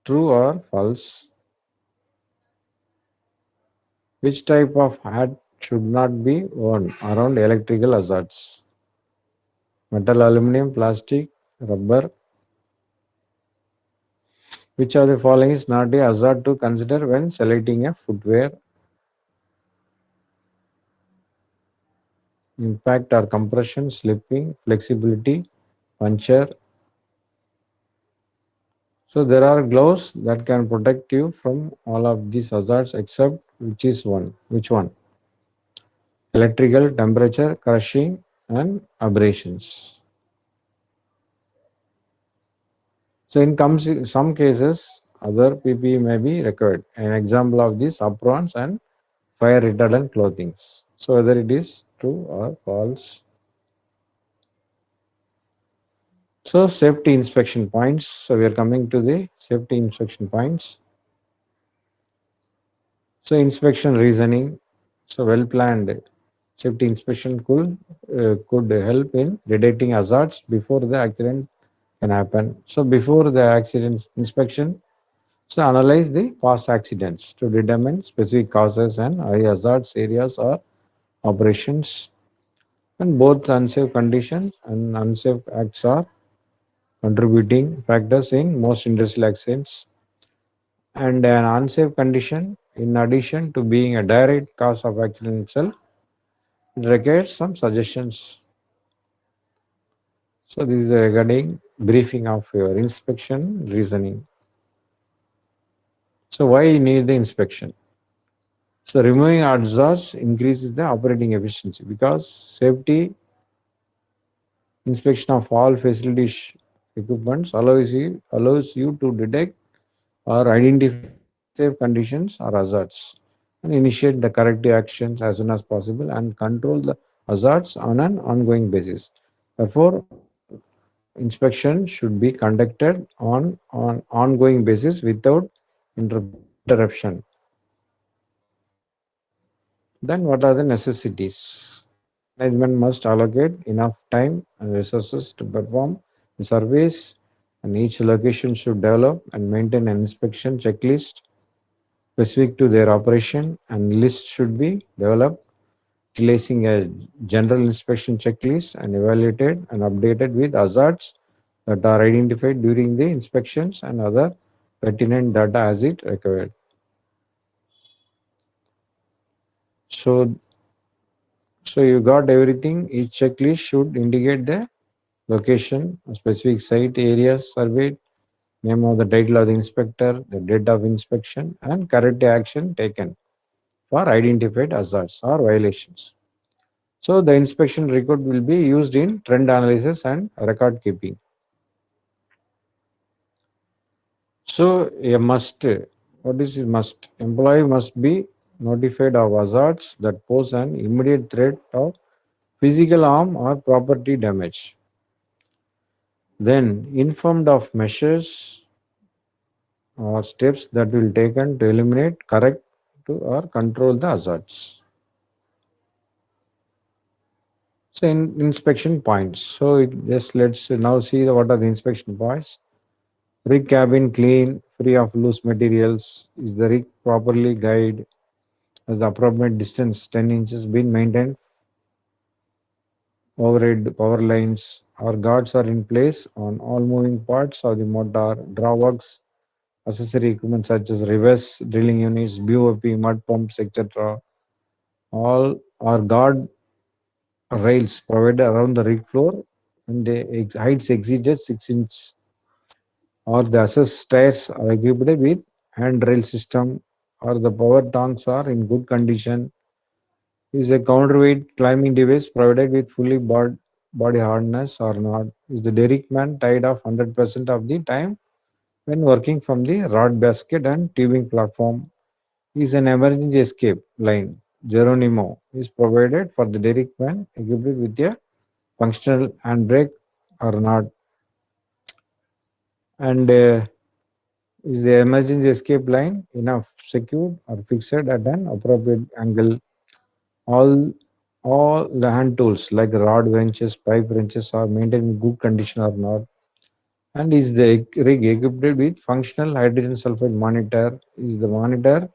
True or false? Which type of hat should not be worn around electrical hazards? Metal, aluminum, plastic, rubber. Which of the following is not a hazard to consider when selecting a footwear? Impact or compression, slipping, flexibility, puncture. So there are gloves that can protect you from all of these hazards except which is one? Which one? Electrical, temperature, crushing, and abrasions. So in some cases, other PPE may be required. An example of this aprons and fire retardant clothing. So whether it is true or false. So safety inspection points. So we are coming to the safety inspection points. So inspection reasoning. So well planned safety inspection could help in detecting hazards before the accident can happen. So before the accident inspection, so analyze the past accidents to determine specific causes and high hazards areas or operations. And both unsafe conditions and unsafe acts are contributing factors in most industrial accidents. And an unsafe condition, in addition to being a direct cause of accident itself, it requires some suggestions. So this is regarding briefing of your inspection reasoning. So why you need the inspection? So removing hazards increases the operating efficiency because safety inspection of all facility equipments allows you to detect or identify unsafe conditions or hazards and initiate the corrective actions as soon as possible and control the hazards on an ongoing basis. Therefore, inspection should be conducted on ongoing basis without interruption. Then what are the necessities? Management must allocate enough time and resources to perform the surveys, and each location should develop and maintain an inspection checklist specific to their operation, and list should be developed utilizing a general inspection checklist and evaluated and updated with hazards that are identified during the inspections and other pertinent data as it required. So, so you got everything. Each checklist should indicate the location, a specific site areas surveyed, name of the title of the inspector, the date of inspection, and corrective action taken for identified hazards or violations. So the inspection record will be used in trend analysis and record keeping. So a must, what is a must? Employee must be notified of hazards that pose an immediate threat of physical harm or property damage. Then informed of measures or steps that will taken to eliminate, correct to or control the hazards. So inspection points. So just let's now see what are the inspection points. Rig cabin clean, free of loose materials. Is the rig properly guided? Has the appropriate distance 10 inches been maintained? Overhead power lines or guards are in place on all moving parts of the motor. Drawworks, accessory equipment such as reverse drilling units, BOP, mud pumps, etc. All are guard rails provided around the rig floor and the heights exceeded 6 inches, or the access stairs are equipped with handrail system, or the power tongs are in good condition. Is a counterweight climbing device provided with fully body harness or not? Is the derrick man tied off 100% of the time when working from the rod basket and tubing platform? Is an emergency escape line Geronimo is provided for the derrick man equipped with a functional handbrake or not, and is the emergency escape line enough, secured or fixed at an appropriate angle? All all the hand tools like rod wrenches, pipe wrenches are maintained in good condition or not? And is the rig equipped with functional hydrogen sulfide monitor? Is the monitor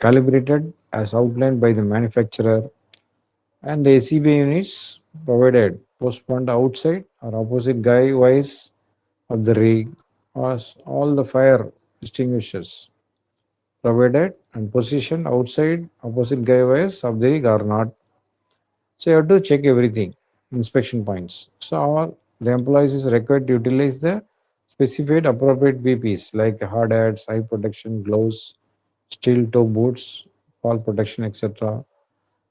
calibrated as outlined by the manufacturer? And the ACB units provided postponed outside or opposite guy wise of the rig, or all the fire extinguishers provided and positioned outside opposite guy wires of the rig or not. So you have to check everything, inspection points. So all the employees is required to utilize the specified appropriate Ppes like hard hats, eye protection, gloves, steel toe boots, fall protection, etc.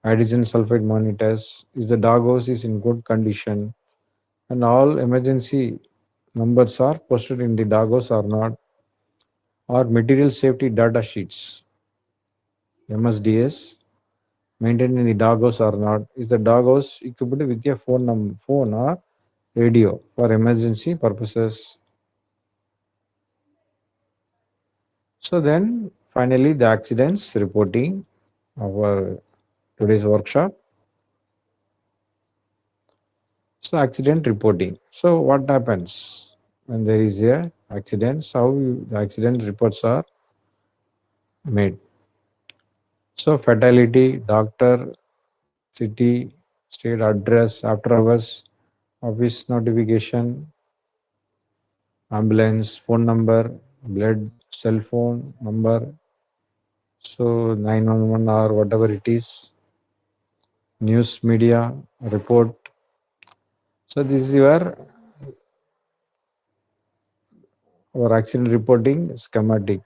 Hydrogen sulfide monitors. Is the dog house is in good condition, and all emergency numbers are posted in the dog house or not, or material safety data sheets MSDS maintained in the dog house or not. Is the dog house equipped with a phone or radio for emergency purposes? So then finally the accidents reporting, our today's workshop. So accident reporting. So what happens when there is a accident? How the accident reports are made. So fatality, doctor, city, state address, after hours, office notification, ambulance, phone number, blood, cell phone number, so 911 or whatever it is, news media report. So this is your our accident reporting schematic.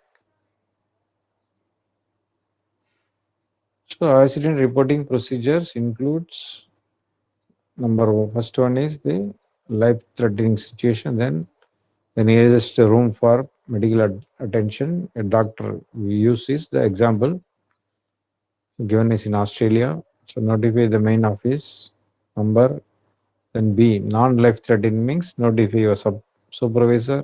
So accident reporting procedures includes first one is the life threatening situation, then the nearest room for medical attention. A doctor we use is the example given is in Australia. So notify the main office number. Then B, non-life threatening means notify your supervisor,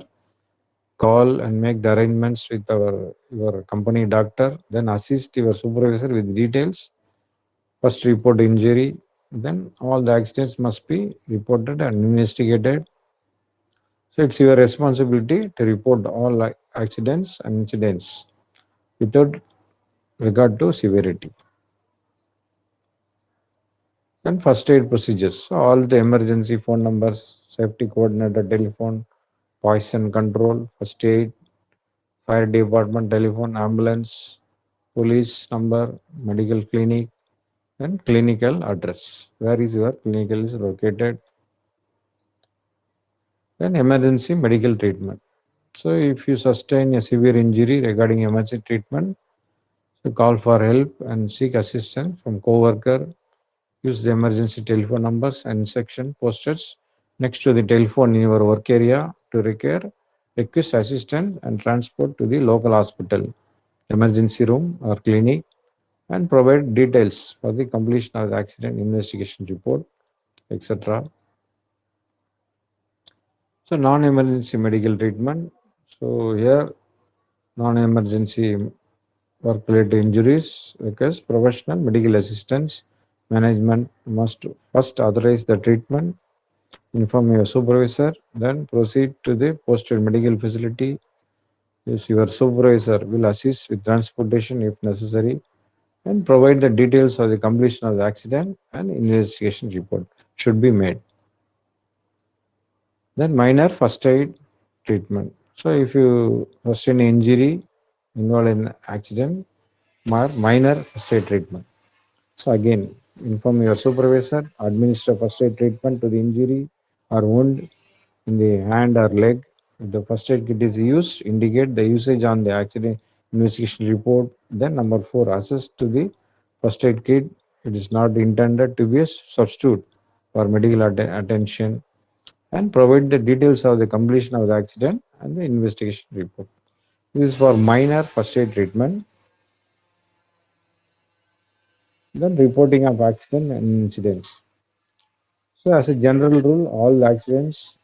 call and make the arrangements with your company doctor. Then assist your supervisor with details. First report injury. Then all the accidents must be reported and investigated. So it's your responsibility to report all accidents and incidents without regard to severity. Then first aid procedures. So all the emergency phone numbers, safety coordinator telephone, poison control, first aid, fire department telephone, ambulance, police number, medical clinic, and clinical address. Where is your clinical is located? Then emergency medical treatment. So if you sustain a severe injury regarding emergency treatment, so call for help and seek assistance from co-worker. Use the emergency telephone numbers and section posters next to the telephone in your work area to request assistance and transport to the local hospital, emergency room or clinic, and provide details for the completion of the accident investigation report, etc. So non-emergency medical treatment. So here non-emergency work-related injuries requires professional medical assistance. Management must first authorize the treatment, inform your supervisor, then proceed to the posted medical facility. Yes, your supervisor will assist with transportation if necessary and provide the details of the completion of the accident and investigation report should be made. Then minor first aid treatment. So if you sustain injury involved in accident, minor first aid treatment. So again, inform your supervisor, administer first aid treatment to the injury or wound in the hand or leg. If the first aid kit is used, indicate the usage on the accident investigation report. Then number four, assess to the first aid kit. It is not intended to be a substitute for medical attention and provide the details of the completion of the accident and the investigation report. This is for minor first aid treatment. Then reporting of accident and incidents. So, as a general rule, all accidents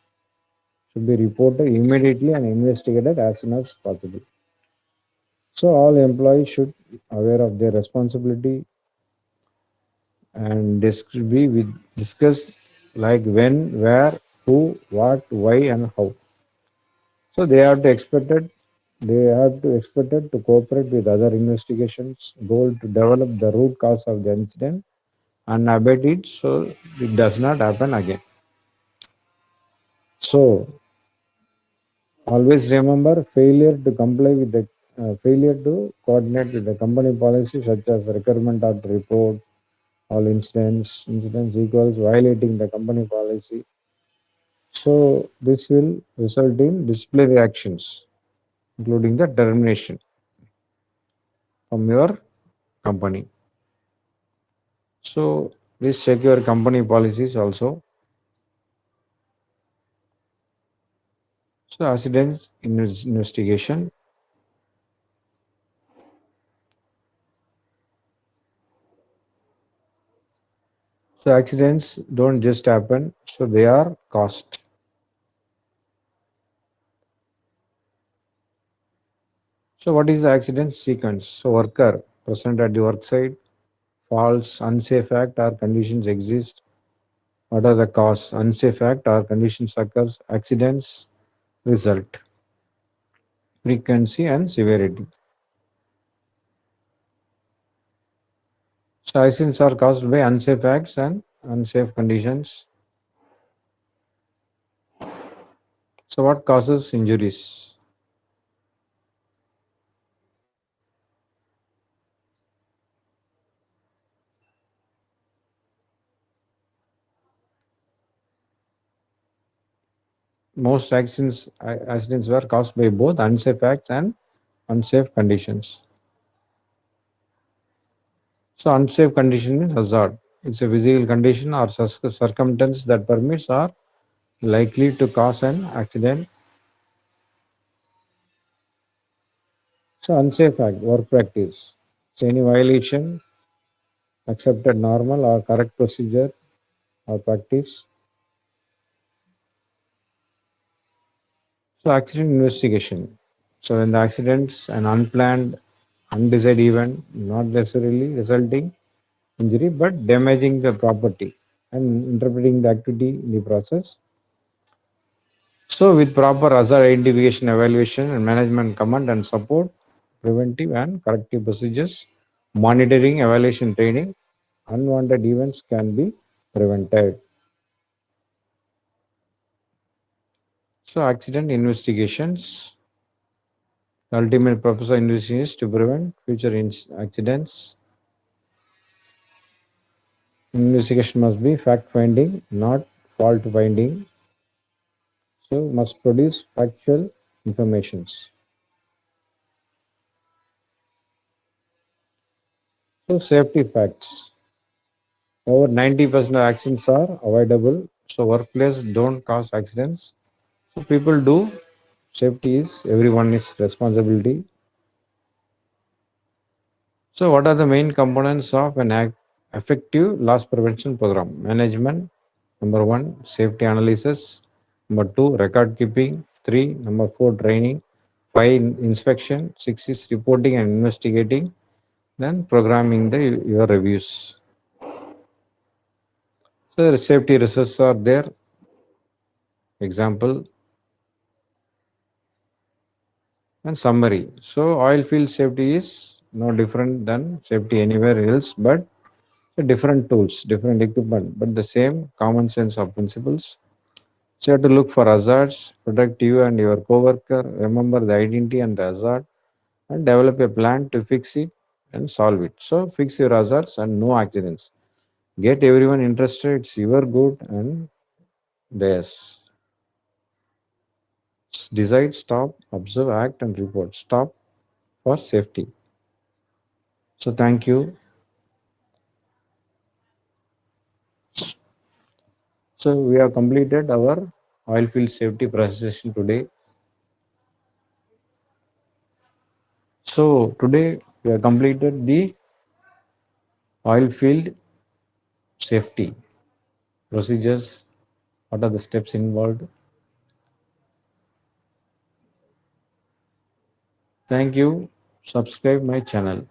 should be reported immediately and investigated as soon as possible. So, all employees should aware of their responsibility, and this should be discussed like when, where, who, what, why, and how. So, they have to expected to cooperate with other investigations goal to develop the root cause of the incident and abate it so it does not happen again. So always remember failure to coordinate with the company policy such as requirement of the report all incidents equals violating the company policy. So this will result in disciplinary actions, including the termination from your company. So please check your company policies also. So accident investigation. So accidents don't just happen, so they are caused. So what is the accident sequence? So worker present at the work site, false, unsafe act or conditions exist. What are the cause? Unsafe act or conditions occurs, accidents result, frequency and severity. So accidents are caused by unsafe acts and unsafe conditions. So what causes injuries? Most accidents were caused by both unsafe acts and unsafe conditions. So unsafe condition is hazard. It's a physical condition or circumstance that permits or likely to cause an accident. So unsafe act, work practice. So any violation, accepted normal or correct procedure or practice. So accident investigation. So when the accidents an unplanned, undecided event, not necessarily resulting injury, but damaging the property and interpreting the activity in the process. So with proper hazard identification, evaluation and management command and support, preventive and corrective procedures, monitoring, evaluation, training, unwanted events can be prevented. So accident investigations, the ultimate purpose of investigation is to prevent future accidents. Investigation must be fact finding, not fault finding. So must produce factual informations. So safety facts. Over 90% of accidents are avoidable. So workplace don't cause accidents. So people do. Safety is everyone's responsibility. So what are the main components of an effective loss prevention program? Management, number one, safety analysis, number two, record keeping, three, number four, training, five, inspection, six is reporting and investigating, then programming your reviews. So the safety risks are there. Example and summary. So oil field safety is no different than safety anywhere else, but different tools, different equipment, but the same common sense of principles. So you have to look for hazards, protect you and your coworker, remember the identity and the hazard, and develop a plan to fix it and solve it. So fix your hazards and no accidents. Get everyone interested. It's your good and theirs. Decide, stop, observe, act, and report. Stop for safety. So thank you. So we have completed our oil field safety presentation today. So today we have completed the oil field safety. procedures, what are the steps involved. Thank you. Subscribe my channel.